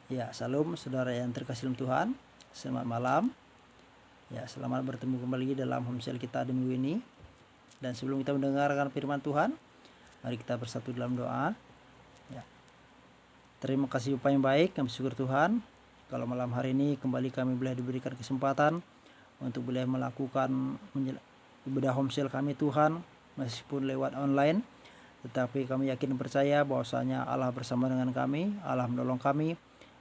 Ya, salam saudara yang terkasih dalam Tuhan. Selamat malam. Ya, selamat bertemu kembali dalam homesel kita di minggu ini. Dan sebelum kita mendengarkan firman Tuhan, mari kita bersatu dalam doa. Ya. Terima kasih Bapak yang baik, kami syukur Tuhan. Kalau malam hari ini kembali kami boleh diberikan kesempatan untuk boleh melakukan ibadah homesel kami Tuhan, meskipun lewat online. Tetapi kami yakin percaya bahwasanya Allah bersama dengan kami, Allah menolong kami.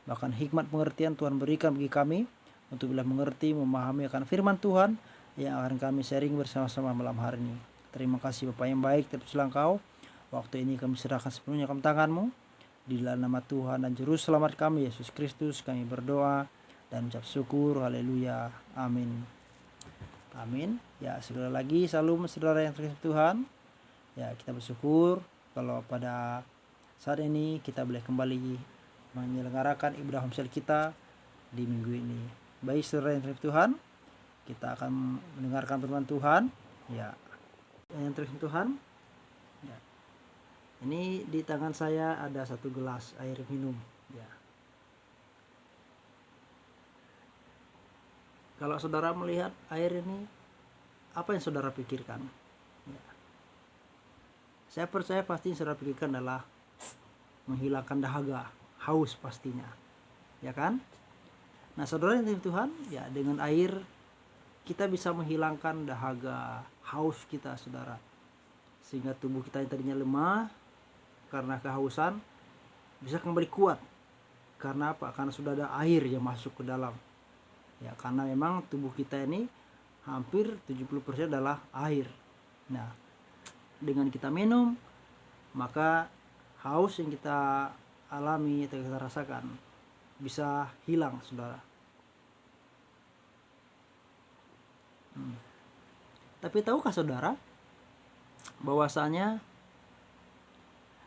Bahkan hikmat pengertian Tuhan berikan bagi kami untuk bila mengerti, memahami akan firman Tuhan yang akan kami sharing bersama-sama malam hari ini. Terima kasih Bapak yang baik, terpujilah Engkau. Waktu ini kami serahkan sepenuhnya ke tangan-Mu. Di dalam nama Tuhan dan Juru Selamat kami, Yesus Kristus, kami berdoa dan ucap syukur. Haleluya. Amin. Amin. Ya, sekali lagi salam saudara yang terkasih Tuhan. Ya, kita bersyukur kalau pada saat ini kita boleh kembali menyelenggarakan ibadah homesel kita di minggu ini. Baik saudara yang terkasih Tuhan, kita akan mendengarkan firman Tuhan. Ya, yang terkasih Tuhan. Ya. Ini di tangan saya ada satu gelas air minum. Ya. Kalau saudara melihat air ini, apa yang saudara pikirkan? Ya. Saya percaya pasti yang saudara pikirkan adalah menghilangkan dahaga, haus pastinya, ya kan? Nah saudara yang terkasih Tuhan, ya dengan air kita bisa menghilangkan dahaga, haus kita saudara, sehingga tubuh kita yang tadinya lemah karena kehausan bisa kembali kuat. Karena apa? Karena sudah ada air yang masuk ke dalam. Ya, karena memang tubuh kita ini hampir 70% adalah air. Nah, dengan kita minum, maka haus yang kita alami atau kita rasakan bisa hilang saudara. Tapi tahukah saudara bahwasanya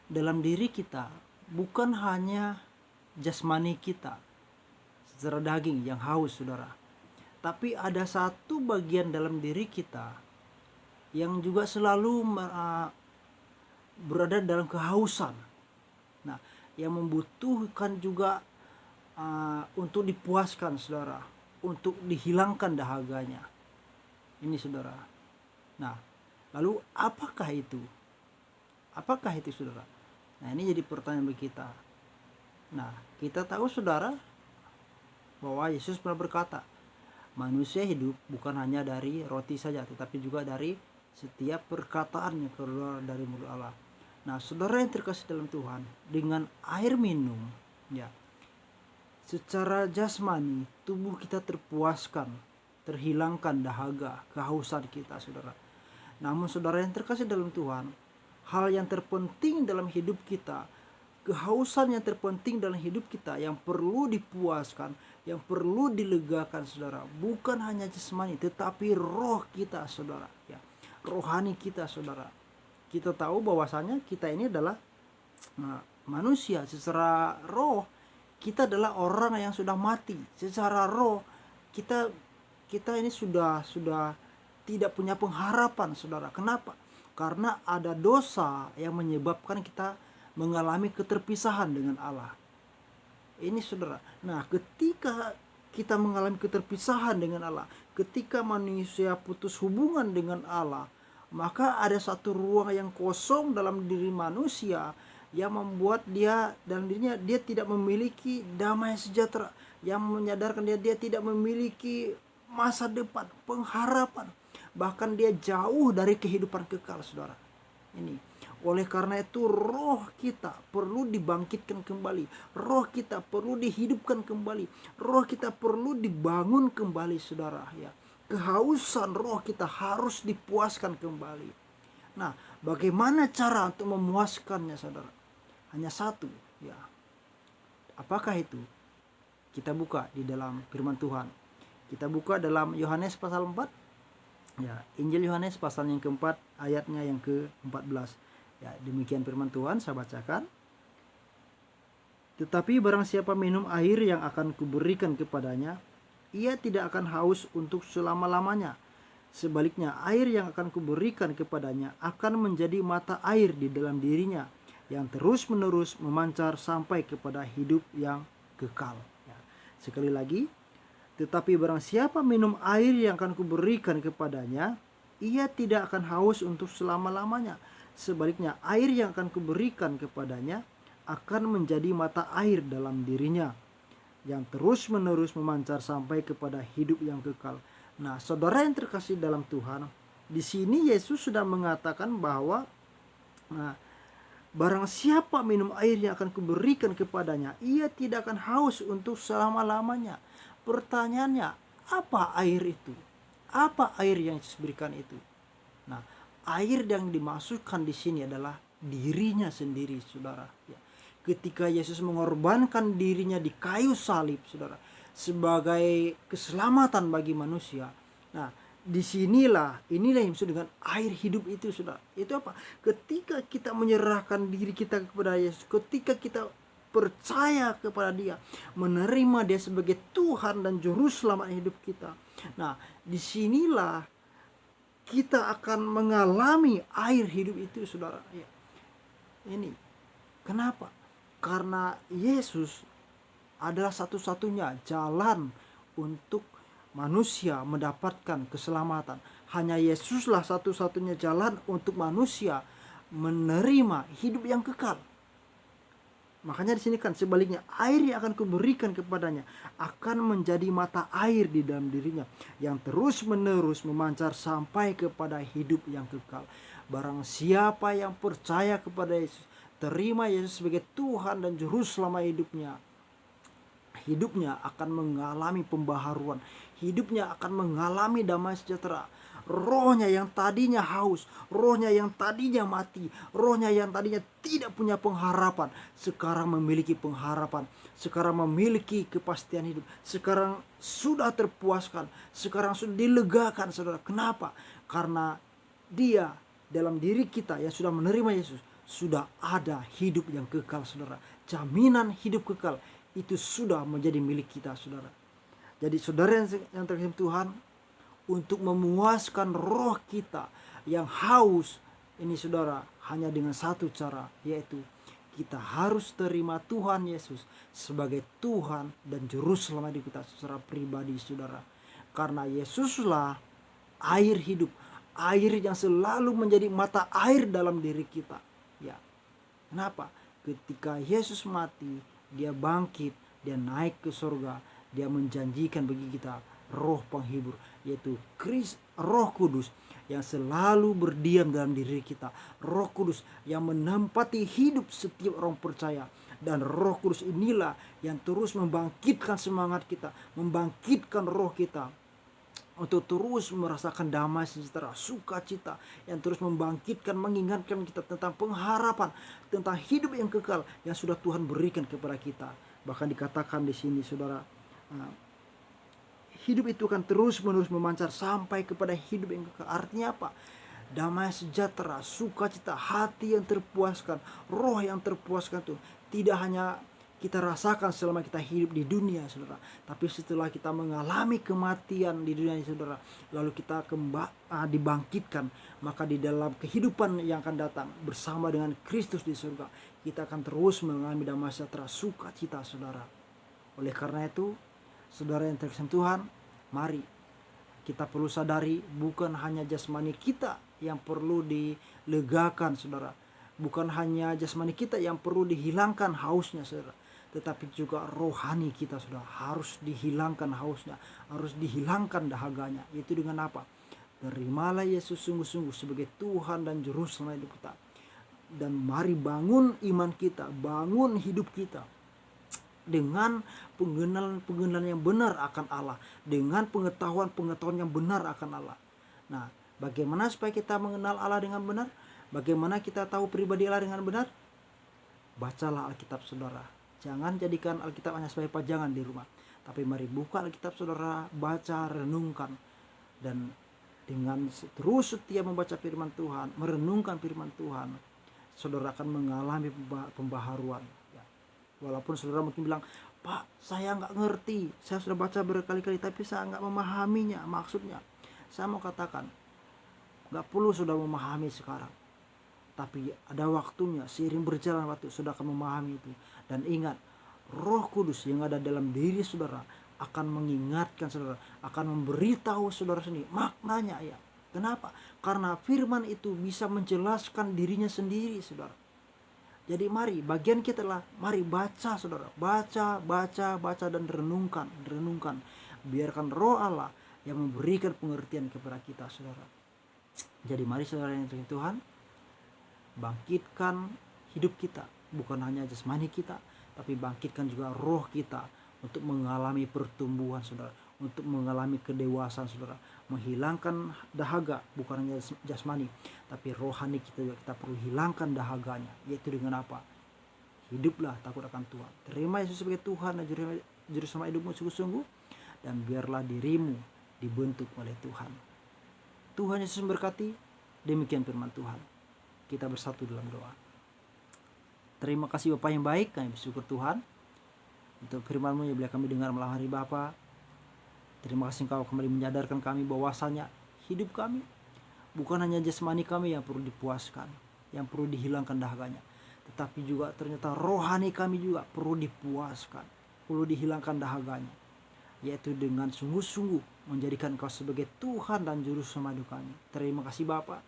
dalam diri kita bukan hanya jasmani kita secara daging yang haus saudara, tapi ada satu bagian dalam diri kita yang juga selalu berada dalam kehausan. Nah, yang membutuhkan juga untuk dipuaskan saudara, untuk dihilangkan dahaganya. Ini saudara. Nah, lalu apakah itu? Apakah itu saudara? Nah, ini jadi pertanyaan bagi kita. Nah, kita tahu saudara bahwa Yesus pernah berkata, manusia hidup bukan hanya dari roti saja, tetapi juga dari setiap perkataan yang keluar dari mulut Allah. Nah, saudara yang terkasih dalam Tuhan, dengan air minum, ya, secara jasmani tubuh kita terpuaskan, terhilangkan dahaga, kehausan kita saudara. Namun saudara yang terkasih dalam Tuhan, hal yang terpenting dalam hidup kita, kehausan yang terpenting dalam hidup kita yang perlu dipuaskan, yang perlu dilegakan saudara, bukan hanya jasmani tetapi roh kita saudara, ya, rohani kita saudara. Kita tahu bahwasanya kita ini adalah manusia secara roh, kita adalah orang yang sudah mati secara roh. Kita ini sudah tidak punya pengharapan saudara. Kenapa? Karena ada dosa yang menyebabkan kita mengalami keterpisahan dengan Allah. Ini saudara. Nah, ketika kita mengalami keterpisahan dengan Allah, ketika manusia putus hubungan dengan Allah, maka ada satu ruang yang kosong dalam diri manusia yang membuat dia dalam dirinya dia tidak memiliki damai sejahtera, yang menyadarkan dia tidak memiliki masa depan, pengharapan, bahkan dia jauh dari kehidupan kekal saudara. Ini oleh karena itu roh kita perlu dibangkitkan kembali, roh kita perlu dihidupkan kembali, roh kita perlu dibangun kembali saudara, ya. Kehausan roh kita harus dipuaskan kembali. Nah, bagaimana cara untuk memuaskannya saudara? Hanya satu, ya. Apakah itu? Kita buka di dalam firman Tuhan. Kita buka dalam Yohanes pasal 4. Ya, Injil Yohanes pasal yang keempat, ayatnya yang ke-14. Ya, demikian firman Tuhan, saya bacakan. Tetapi barang siapa minum air yang akan kuberikan kepadanya, ia tidak akan haus untuk selama-lamanya. Sebaliknya, air yang akan kuberikan kepadanya akan menjadi mata air di dalam dirinya, yang terus-menerus memancar sampai kepada hidup yang kekal. Ya. Sekali lagi, tetapi barang siapa minum air yang akan kuberikan kepadanya, ia tidak akan haus untuk selama-lamanya. Sebaliknya, air yang akan kuberikan kepadanya akan menjadi mata air dalam dirinya, yang terus-menerus memancar sampai kepada hidup yang kekal. Nah, saudara yang terkasih dalam Tuhan, di sini Yesus sudah mengatakan bahwa barang siapa minum air yang akan kuberikan kepadanya, ia tidak akan haus untuk selama-lamanya. Pertanyaannya, apa air itu? Apa air yang Yesus berikan itu? Nah, air yang dimaksudkan di sini adalah dirinya sendiri, saudara. Ya. Ketika Yesus mengorbankan dirinya di kayu salib, saudara, sebagai keselamatan bagi manusia. Nah, inilah yang disebut dengan air hidup itu, saudara. Itu apa? Ketika kita menyerahkan diri kita kepada Yesus, ketika kita percaya kepada Dia, menerima Dia sebagai Tuhan dan Juru Selamat hidup kita. Nah, disinilah kita akan mengalami air hidup itu, saudara. Ya. Ini kenapa? Karena Yesus adalah satu-satunya jalan untuk manusia mendapatkan keselamatan. Hanya Yesuslah satu-satunya jalan untuk manusia menerima hidup yang kekal. Makanya di sini kan sebaliknya, air yang akan kuberikan kepadanya akan menjadi mata air di dalam dirinya, yang terus-menerus memancar sampai kepada hidup yang kekal. Barang siapa yang percaya kepada Yesus, terima Yesus sebagai Tuhan dan Juru Selamat hidupnya akan mengalami pembaharuan, hidupnya akan mengalami damai sejahtera. Rohnya yang tadinya haus, rohnya yang tadinya mati, rohnya yang tadinya tidak punya pengharapan, sekarang memiliki pengharapan, sekarang memiliki kepastian hidup, sekarang sudah terpuaskan, sekarang sudah dilegakan, saudara. Kenapa? Karena dia dalam diri kita yang sudah menerima Yesus, sudah ada hidup yang kekal, saudara. Jaminan hidup kekal itu sudah menjadi milik kita, saudara. Jadi saudara yang terkasih Tuhan, untuk memuaskan roh kita yang haus ini, saudara, hanya dengan satu cara, yaitu kita harus terima Tuhan Yesus sebagai Tuhan dan Juru Selamat kita secara pribadi, saudara. Karena Yesuslah air hidup, air yang selalu menjadi mata air dalam diri kita. Ya. Kenapa? Ketika Yesus mati, Dia bangkit, Dia naik ke surga, Dia menjanjikan bagi kita roh penghibur, yaitu Roh Kudus yang selalu berdiam dalam diri kita. Roh Kudus yang menempati hidup setiap orang percaya. Dan Roh Kudus inilah yang terus membangkitkan semangat kita, membangkitkan roh kita untuk terus merasakan damai sejahtera, sukacita, yang terus membangkitkan, mengingatkan kita tentang pengharapan, tentang hidup yang kekal yang sudah Tuhan berikan kepada kita. Bahkan dikatakan di sini, saudara, hidup itu akan terus-menerus memancar sampai kepada hidup yang kekal. Artinya apa? Damai sejahtera, sukacita, hati yang terpuaskan, roh yang terpuaskan itu tidak hanya kita rasakan selama kita hidup di dunia, saudara, tapi setelah kita mengalami kematian di dunia ini, saudara, lalu kita dibangkitkan, maka di dalam kehidupan yang akan datang bersama dengan Kristus di surga, kita akan terus mengalami damai sejahtera, sukacita, saudara. Oleh karena itu, saudara yang terkasih Tuhan, mari kita perlu sadari bukan hanya jasmani kita yang perlu dilegakan, saudara. Bukan hanya jasmani kita yang perlu dihilangkan hausnya, saudara, tetapi juga rohani kita, saudara, harus dihilangkan hausnya, harus dihilangkan dahaganya. Itu dengan apa? Terimalah Yesus sungguh-sungguh sebagai Tuhan dan Juru Selamat hidup kita. Dan mari bangun iman kita, bangun hidup kita dengan pengenalan yang benar akan Allah, dengan pengetahuan yang benar akan Allah. Nah, bagaimana supaya kita mengenal Allah dengan benar? Bagaimana kita tahu pribadi Allah dengan benar? Bacalah Alkitab, saudara. Jangan jadikan Alkitab hanya sebagai pajangan di rumah, tapi mari buka Alkitab, saudara, baca, renungkan, dan dengan terus setia membaca firman Tuhan, merenungkan firman Tuhan, saudara akan mengalami pembaharuan. Walaupun saudara mungkin bilang, Pak, saya nggak ngerti, saya sudah baca berkali-kali tapi saya nggak memahaminya maksudnya. Saya mau katakan, nggak perlu sudah memahami sekarang, tapi ada waktunya, seiring berjalan waktu sudah akan memahami itu. Dan ingat, Roh Kudus yang ada dalam diri saudara akan mengingatkan saudara, akan memberitahu saudara sendiri maknanya ya. Kenapa? Karena firman itu bisa menjelaskan dirinya sendiri saudara. Jadi mari bagian kita lah, mari baca saudara, baca dan renungkan. Biarkan Roh Allah yang memberikan pengertian kepada kita saudara. Jadi mari saudara yang terkasih Tuhan, bangkitkan hidup kita, bukan hanya jasmani kita, tapi bangkitkan juga roh kita untuk mengalami pertumbuhan saudara, untuk mengalami kedewasaan saudara, menghilangkan dahaga, bukan hanya jasmani tapi rohani kita juga kita perlu hilangkan dahaganya, yaitu dengan apa? Hiduplah takut akan Tuhan, terima Yesus sebagai Tuhan dan juru selamat hidupmu sungguh-sungguh, dan biarlah dirimu dibentuk oleh Tuhan. Tuhan Yesus memberkati. Demikian firman Tuhan. Kita bersatu dalam doa. Terima kasih Bapa yang baik, kami bersyukur Tuhan untuk firman-Mu yang boleh kami dengar malam hari Bapa. Terima kasih Engkau kembali menyadarkan kami bahwasanya hidup kami bukan hanya jasmani kami yang perlu dipuaskan, yang perlu dihilangkan dahaganya, tetapi juga ternyata rohani kami juga perlu dipuaskan, perlu dihilangkan dahaganya, yaitu dengan sungguh-sungguh menjadikan Engkau sebagai Tuhan dan Juru Selamat kami. Terima kasih Bapa.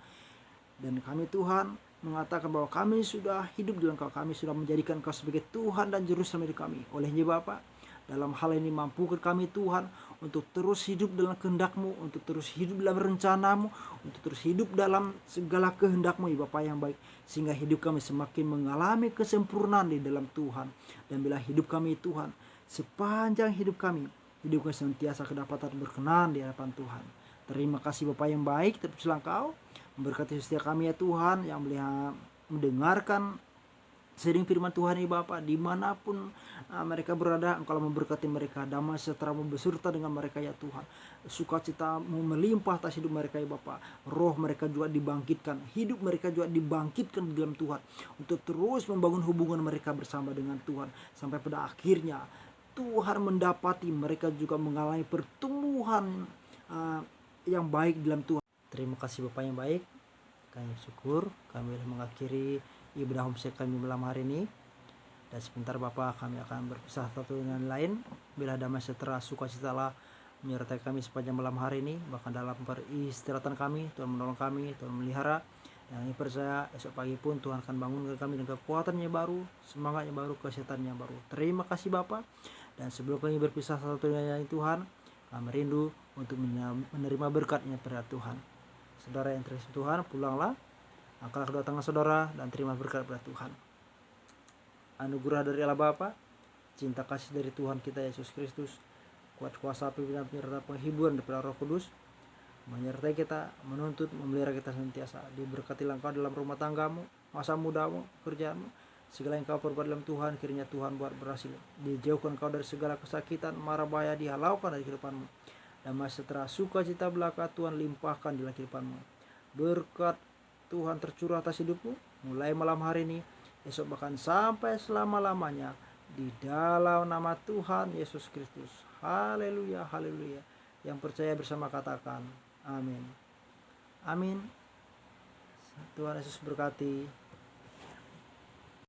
Dan kami Tuhan mengatakan bahwa kami sudah hidup dalam Engkau, kami sudah menjadikan Engkau sebagai Tuhan dan Juru Selamat kami. Olehnya Bapa, dalam hal ini mampukan kami Tuhan untuk terus hidup dalam kehendak-Mu, untuk terus hidup dalam rencana-Mu, untuk terus hidup dalam segala kehendak-Mu ya Bapa yang baik, sehingga hidup kami semakin mengalami kesempurnaan di dalam Tuhan. Dan bila hidup kami Tuhan, sepanjang hidup kami senantiasa kedapatan berkenan di hadapan Tuhan. Terima kasih Bapa yang baik, terpujilah Engkau, memberkati setiap kami ya Tuhan yang melihat mendengarkan sering firman Tuhan ini Bapa, dimanapun mereka berada, Engkau memberkati mereka, damai sejahtera-Mu beserta dengan mereka ya Tuhan, sukacita-Mu melimpah atas hidup mereka ya Bapa, roh mereka juga dibangkitkan, hidup mereka juga dibangkitkan di dalam Tuhan, untuk terus membangun hubungan mereka bersama dengan Tuhan, sampai pada akhirnya Tuhan mendapati mereka juga mengalami pertumbuhan yang baik dalam Tuhan. Terima kasih Bapa yang baik, kami bersyukur kami mengakhiri ibadah homestay kami malam hari ini, dan sebentar Bapa kami akan berpisah satu dengan lain. Bila damai sejahtera sukacitalah menyertai kami sepanjang malam hari ini, bahkan dalam peristirahatan kami, Tuhan menolong kami, Tuhan melihara. Dan kami percaya esok pagi pun Tuhan akan bangunkan kami dengan kekuatannya baru, semangatnya baru, kesehatannya baru. Terima kasih Bapa. Dan sebelum kami berpisah satu dengan lain Tuhan, kami rindu untuk menerima berkat-Nya pada Tuhan. Saudara yang terkasih Tuhan, pulanglah, angkatlah kedua tangan saudara dan terima berkat pada Tuhan. Anugerah dari Allah Bapa, cinta kasih dari Tuhan kita Yesus Kristus, kuat kuasa pimpinan penyerta penghiburan daripada Roh Kudus menyertai kita, menuntut, memelihara kita senantiasa. Diberkatilah Engkau dalam rumah tanggamu, masa mudamu, pekerjaanmu, segala yang Kau perbuat dalam Tuhan, kiranya Tuhan buat berhasil. Dijauhkan Kau dari segala kesakitan, mara bahaya dihalaukan dari kehidupanmu. Damai sejahtera sukacita belaka Tuhan limpahkan dalam kehidupanmu. Berkat Tuhan tercurah atas hidupmu mulai malam hari ini, esok bahkan sampai selama-lamanya, di dalam nama Tuhan Yesus Kristus. Haleluya, haleluya. Yang percaya bersama katakan amin. Amin. Tuhan Yesus berkati.